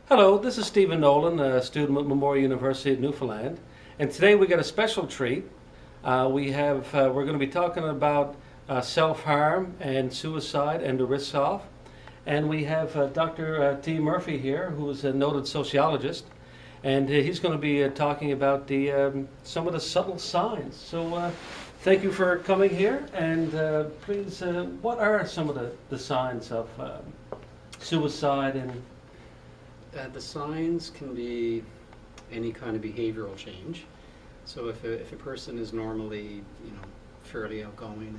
Hello, this is Stephen Nolan, a student at Memorial University of Newfoundland, and today we got a special treat. We're going to be talking about self-harm and suicide and the risks of, and we have Dr. T. Murphy here, who is a noted sociologist, and he's going to be talking about some of the subtle signs. So, thank you for coming here, and please, what are some of the signs of suicide and The signs can be any kind of behavioral change. So if a person is normally, fairly outgoing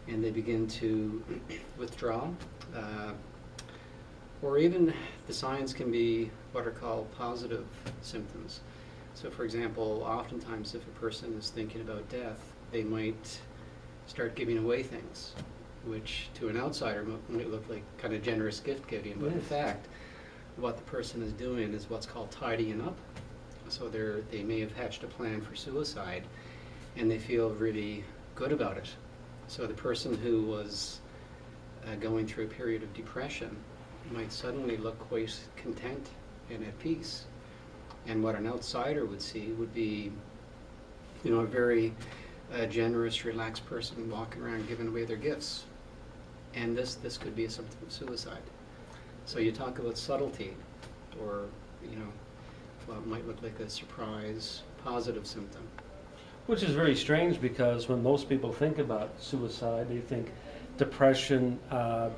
and they begin to withdraw, uh, or even the signs can be what are called positive symptoms. So for example, oftentimes if a person is thinking about death, they might start giving away things, which to an outsider might look like kind of generous gift giving, but in Yes. fact, what the person is doing is what's called tidying up. So they may have hatched a plan for suicide and they feel really good about it. So the person who was going through a period of depression might suddenly look quite content and at peace. And what an outsider would see would be, a very generous, relaxed person walking around giving away their gifts. And this could be a symptom of suicide. So you talk about subtlety, or what might look like a surprise positive symptom. which is very strange because when most people think about suicide, they think depression,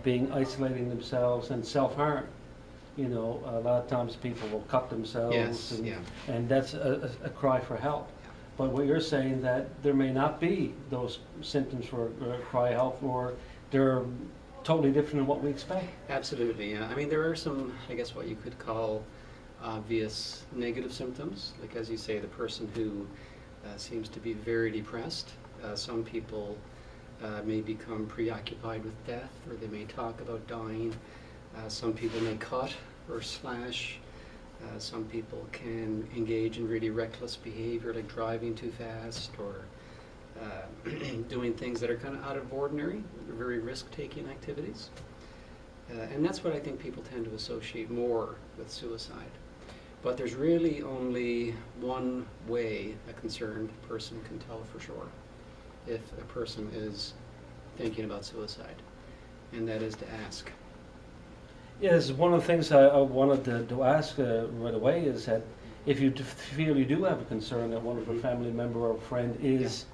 being isolating themselves, and self-harm. A lot of times people will cut themselves, Yes, and, yeah. and that's a cry for help. But what you're saying that there may not be those symptoms for cry help, or they're totally different than what we expect. Absolutely, yeah. I mean, there are some, I guess, what you could call obvious negative symptoms. Like, as you say, the person who seems to be very depressed. Some people may become preoccupied with death, or they may talk about dying. Some people may cut or slash. Some people can engage in really reckless behavior, like driving too fast, or doing things that are kind of out of ordinary, very risk-taking activities. And that's what I think people tend to associate more with suicide. But there's really only one way a concerned person can tell for sure if a person is thinking about suicide, and that is to ask. Yes, one of the things I wanted to ask right away is that if you feel you do have a concern that one of a family member or friend is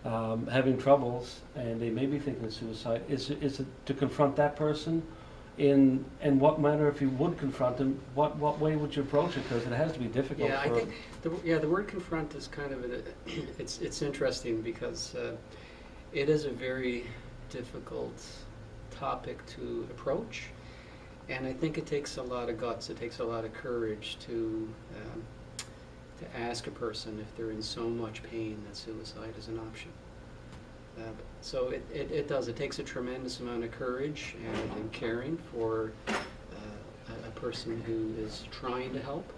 having troubles and they may be thinking of suicide, is it to confront that person in what manner? If you would confront them, what way would you approach it? Because it has to be difficult. Yeah, I think the word confront is kind of it's interesting because it is a very difficult topic to approach, and I think it takes a lot of guts. It takes a lot of courage to ask a person if they're in so much pain that suicide is an option. So it does. It takes a tremendous amount of courage and caring for a person who is trying to help.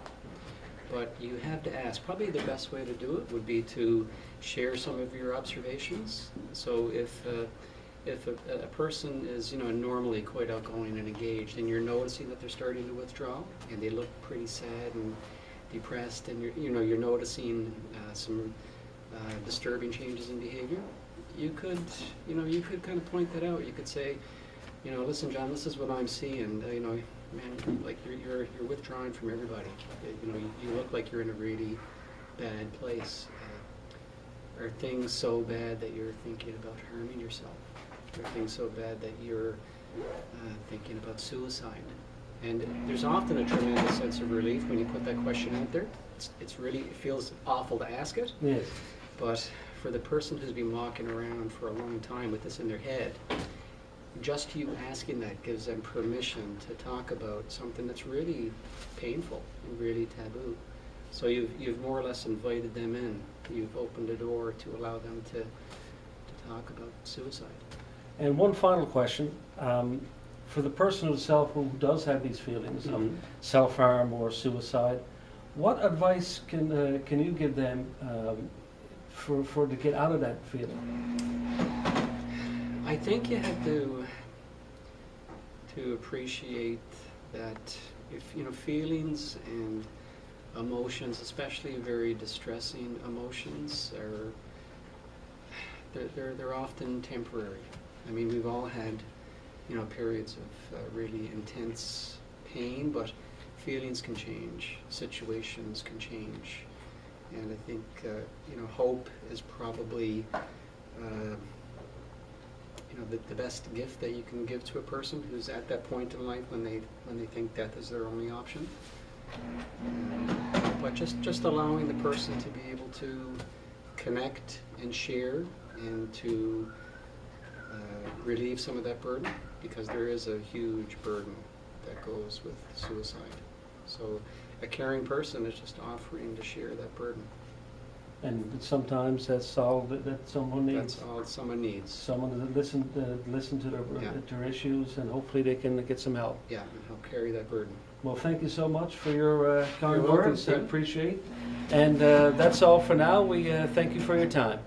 But you have to ask. Probably the best way to do it would be to share some of your observations. So if a person is normally quite outgoing and engaged, and you're noticing that they're starting to withdraw, and they look pretty sad and depressed, and you're noticing some disturbing changes in behavior, you could kind of point that out. You could say, listen, John, this is what I'm seeing. Man, like you're withdrawing from everybody. You look like you're in a really bad place. Are things so bad that you're thinking about harming yourself? Are things so bad that you're thinking about suicide? And there's often a tremendous sense of relief when you put that question out there. It feels awful to ask it. Yes. But for the person who's been walking around for a long time with this in their head, just you asking that gives them permission to talk about something that's really painful and really taboo. So you've more or less invited them in. You've opened a door to allow them to talk about suicide. And one final question. For the person himself who does have these feelings of self-harm or suicide, what advice can you give them for to get out of that feeling? I think you have to appreciate that if feelings and emotions, especially very distressing emotions, they're often temporary. I mean, we've all had periods of really intense pain, but feelings can change, situations can change, and I think hope is probably the best gift that you can give to a person who's at that point in life when they think death is their only option. But just allowing the person to be able to connect and share and to relieve some of that burden, because there is a huge burden that goes with suicide. So a caring person is just offering to share that burden. And sometimes that's all that someone needs. That's all someone needs. Someone to listen to their issues, and hopefully they can get some help. Yeah, and help carry that burden. Well, thank you so much for your kind You're welcome, words. I Steve. appreciate. And that's all for now. We thank you for your time.